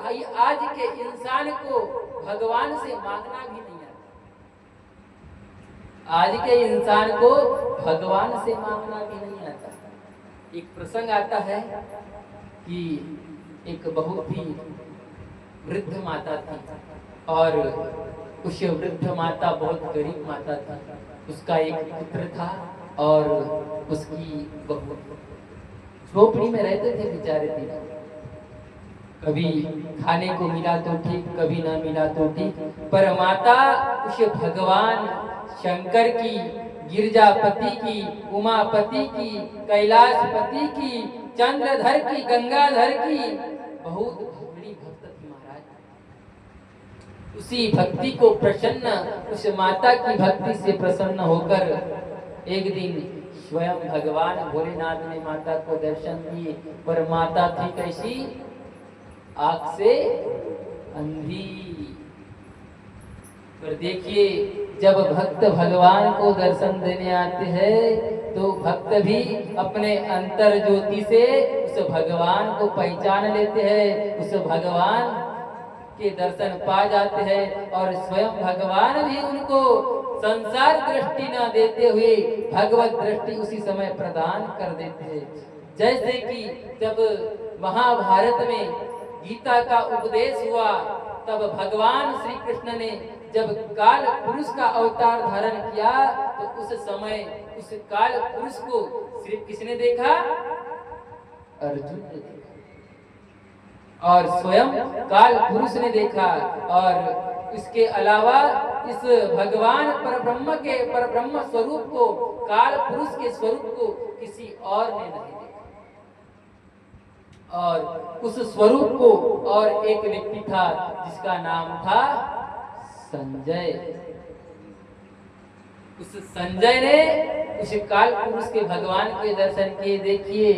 भाई आज के इंसान को भगवान से मांगना भी नहीं आता। आज के इंसान को भगवान से मांगना भी नहीं आता। एक प्रसंग आता है कि एक बहुत ही वृद्ध माता थी और उस वृद्ध माता बहुत गरीब माता थी। उसका एक पुत्र था और उसकी बहू। झोपड़ी में रहते थे बेचारे दिन। कभी खाने को मिला तो ठीक, कभी ना मिला तो ठीक, पर माता उस भगवान शंकर की, गिरजापति की, उमापति की, कैलाशपति की, चंद्रधर की, गंगाधर की बहुत बड़ी भक्त थी महाराज। उसी भक्ति को प्रसन्न, उस माता की भक्ति से प्रसन्न होकर एक दिन स्वयं भगवान भोलेनाथ ने माता को दर्शन दिए। पर माता थी कैसी? आँख से अंधी। पर देखिए, जब भक्त भगवान को दर्शन देने आते हैं तो भक्त भी अपने अंतर ज्योति से उस भगवान को पहचान लेते हैं, उस भगवान के दर्शन पा जाते हैं और स्वयं भगवान भी उनको संसार दृष्टि न देते हुए भगवत दृष्टि उसी समय प्रदान कर देते हैं। जैसे कि जब महाभारत में गीता का उपदेश हुआ तब भगवान श्री कृष्ण ने जब काल पुरुष का अवतार धारण किया तो उस समय उस काल पुरुष को सिर्फ किसने देखा? अर्जुन ने देखा और स्वयं काल पुरुष ने देखा। और इसके अलावा इस भगवान परब्रह्म स्वरूप को, काल पुरुष के स्वरूप को किसी और ने नहीं देखा। और उस स्वरूप को और एक व्यक्ति था जिसका नाम था संजय। उस संजय ने उस काल पुरुष के भगवान के दर्शन किए। देखिए,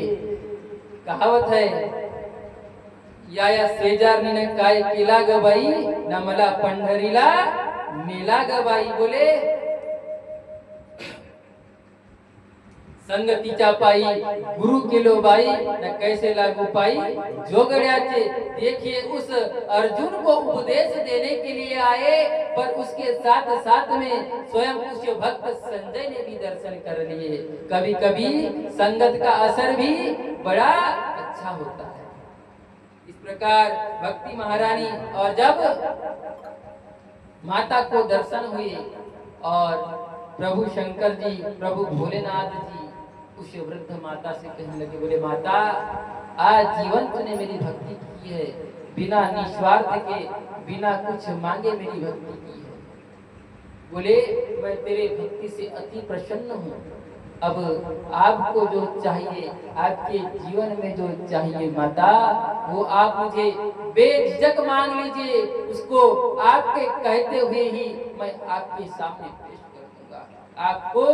कहावत है, या शेजारनी ने काय केला गबाई न मला पंढरीला मेला गबाई। बोले संगतीच्या पाई गुरु केलो बाई न कैसे लागू पाई जोगड्याचे। देखिए, उस अर्जुन को उपदेश देने के लिए आए पर उसके साथ साथ में स्वयं उस भक्त संजय ने भी दर्शन कर लिए। कभी कभी संगत का असर भी बड़ा अच्छा होता है। इस प्रकार भक्ति महारानी और जब माता को दर्शन हुए और प्रभु शंकर जी, प्रभु भोलेनाथ जी उस वृद्ध माता से कहने लगे, बोले माता, आज जीवन तूने मेरी भक्ति की है, बिना निस्वार्थ के, बिना कुछ मांगे मेरी भक्ति की है। बोले मैं तेरे भक्ति से अति प्रसन्न हूँ। अब आपको जो चाहिए, आपके जीवन में जो चाहिए माता, वो आप मुझे बेझिझक मांग लीजिए। उसको आपके कहते हुए ही मैं आपके सामने पेश कर दूंगा, आपको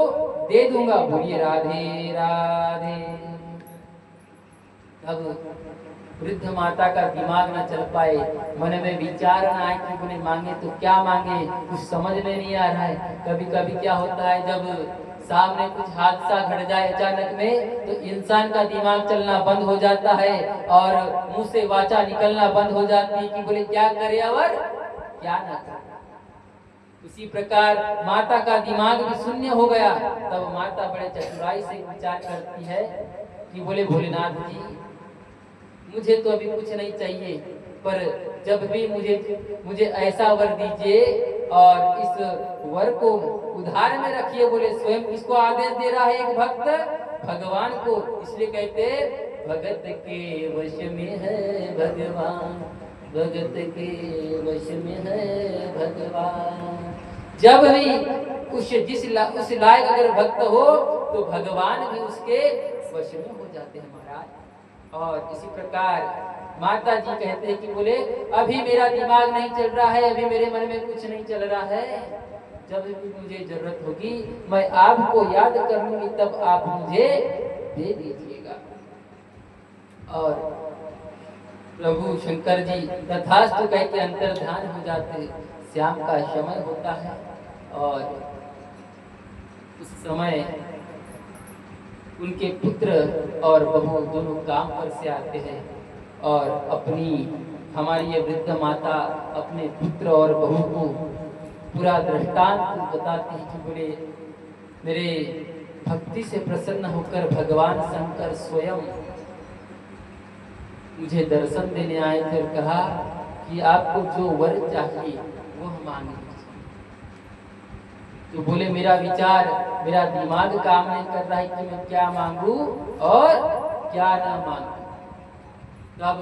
दे दूंगा। बोलिए राधे राधे। अब वृद्ध माता का दिमाग न चल पाए, मन में विचार न आए कि बोले मांगे तो क्या मांगे, कुछ समझ में नहीं आ रहा है। कभी कभी क्या होता है, जब सामने कुछ हादसा घट जाए अचानक में तो इंसान का दिमाग चलना बंद हो जाता है और मुंह से वाचा निकलना बंद हो जाती है कि बोले क्या करे और क्या न करे। उसी प्रकार माता का दिमाग भी शून्य हो गया। तब माता बड़े चतुराई से विचार करती है कि बोले भोलेनाथ जी, मुझे तो अभी कुछ नहीं चाहिए, पर जब भी मुझे ऐसा वर दीजिए और इस वर को उधार में रखिए। बोले स्वयं किसको आदेश दे रहा है? एक भक्त भगवान को। इसलिए कहते भगत के वश में है भगवान, भगत के वश में है भगवान। जब भी उस लायक अगर भक्त हो तो भगवान भी उसके वश में हो जाते हैं महाराज। और इसी प्रकार माता जी कहते हैं कि बोले अभी मेरा दिमाग नहीं चल रहा है, अभी मेरे मन में कुछ नहीं चल रहा है, जब भी मुझे जरूरत होगी मैं आपको याद कर लूंगी, तब आप मुझे दे दीजिएगा। और प्रभु शंकर जी तथास्तु कह के अंतर्ध्यान हो जाते हैं। शाम का समय होता है और उस समय उनके पुत्र और बहू दोनों काम पर से आते हैं और अपनी हमारी ये वृद्ध माता अपने पुत्र और बहू को पूरा दृष्टांत बताती है कि बोले मेरे भक्ति से प्रसन्न होकर भगवान शंकर स्वयं मुझे दर्शन देने आए थे और कहा कि आपको जो वर चाहिए वो हम मांग लीजिए। तो बोले मेरा विचार, मेरा दिमाग काम नहीं कर रहा है कि मैं क्या मांगू और क्या ना मांगू। तब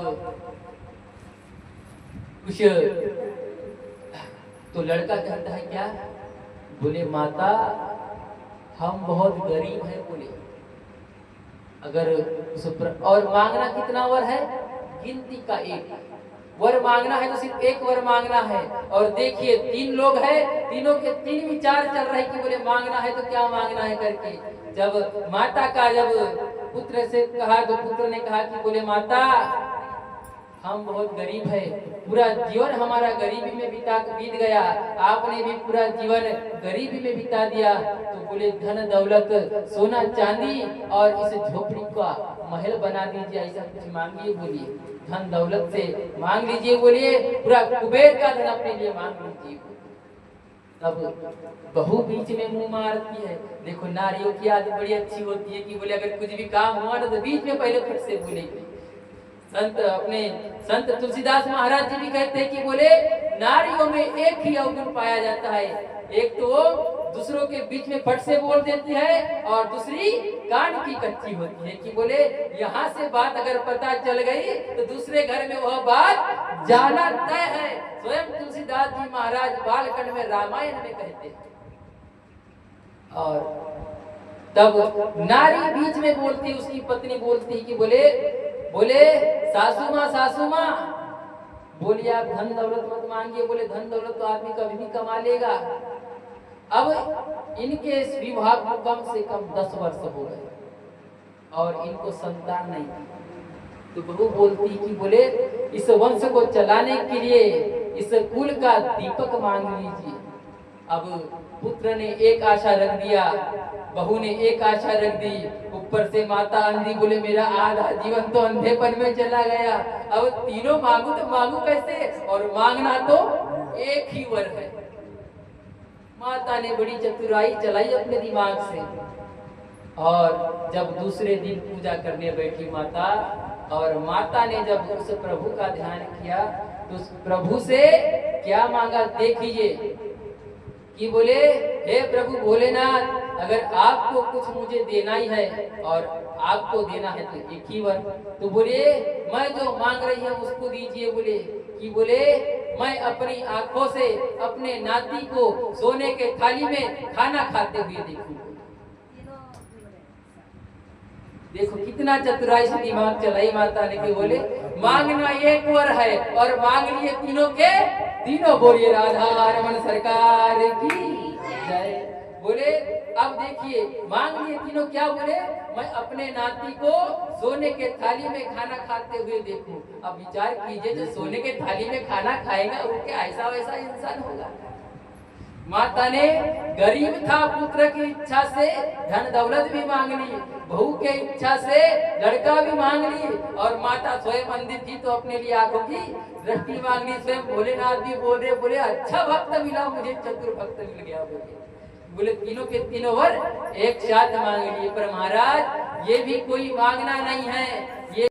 कुछ तो लड़का कहता है क्या? बोले माता हम बहुत गरीब हैं। बोले अगर उस और मांगना कितना वर है? गिनती का एक वर मांगना है तो सिर्फ एक वर मांगना है। और देखिए 3 लोग हैं, तीनों के 3 विचार चल रहे कि बोले मांगना है तो क्या मांगना है करके। जब माता का जब पुत्र से कहा तो पुत्र ने कहा कि बोले माता हम बहुत गरीब है, पूरा जीवन हमारा गरीबी में बीत गया, आपने भी पूरा जीवन गरीबी में बिता दिया। तो बोले धन दौलत सोना चांदी और इस झोपड़ी का महल बना दीजिए, ऐसा कुछ मांगिए। बोलिए धन दौलत से मांग लीजिए, बोलिए पूरा कुबेर का धन अपने लिए मांग लीजिए। तब बहू बीच में मुंह मारती है। देखो नारियों की आदत बड़ी अच्छी होती है कि बोले अगर कुछ भी काम हुआ ना तो बीच में पहले फट से बोलेगी। संत तुलसीदास महाराज जी भी कहते हैं कि बोले नारियों में एक ही अवगुण पाया जाता है, एक तो दूसरों के बीच में फट से बोल देती है और दूसरी कान की कच्ची होती है कि बोले यहाँ से बात अगर पता चल गई तो दूसरे घर में वह बात जाना तय है। स्वयं तुलसीदास जी महाराज बालखंड में रामायण में कहते हैं। और तब नारी बीच में बोलती, उसकी पत्नी बोलती कि बोले सासू माँ बोलिए आप धन दौलत मत मांगिए। बोले धन दौलत तो आदमी कभी भी कमा लेगा। अब इनके विवाह को कम से कम 10 वर्ष हो गए और इनको संतान नहीं थी। तो बहू बोलती कि बोले इस वंश को चलाने के लिए इस कुल का दीपक मांग लीजिए। अब पुत्र ने एक आशा रख दिया, बहू ने एक आशा रख दी, ऊपर से माता अंधी। बोले मेरा आधा जीवन तो अंधेपन में चला गया, अब तीनों मांगू तो मांगू कैसे? और मांगना तो एक ही वर है। माता ने बड़ी चतुराई चलाई अपने दिमाग से। और जब दूसरे दिन पूजा करने बैठी माता, और माता ने जब उस प्रभु का ध्यान किया तो उस प्रभु से क्या मांगा देखिए कि बोले हे प्रभु भोलेनाथ, अगर आपको कुछ मुझे देना ही है और आपको देना है तो एक ही वर। तो बोले मैं जो मांग रही हूँ उसको दीजिए। बोले कि बोले मैं अपनी आंखों से अपने नाती को सोने के थाली में खाना खाते हुए देखूं। देखो कितना चतुराई से दिमाग चलाई माता ने कि बोले मांगना एक वर है और मांग लिए तीनों के तीनों। बोलिए राधा रमन सरकार की जय। बोले अब देखिए मांग लिए तीनों क्या? बोले मैं अपने नाती को सोने के थाली में खाना खाते हुए देखूं। अब विचार कीजिए जो सोने के थाली में खाना खाएगा वो क्या ऐसा वैसा इंसान होगा? माता ने गरीब था पुत्र की इच्छा से धन दौलत भी मांग ली, बहू के इच्छा से लड़का भी मांग ली, और माता स्वयं अंधी थी तो अपने लिए आंखों की दृष्टि मांग ली। स्वयं भोलेनाथ भी बोल रहे, बोले अच्छा भक्त मिला मुझे, चतुर भक्त मिल गया। बोले तीनों के तीनों वर एक साथ मांग लिए। पर महाराज ये भी कोई मांगना नहीं है, ये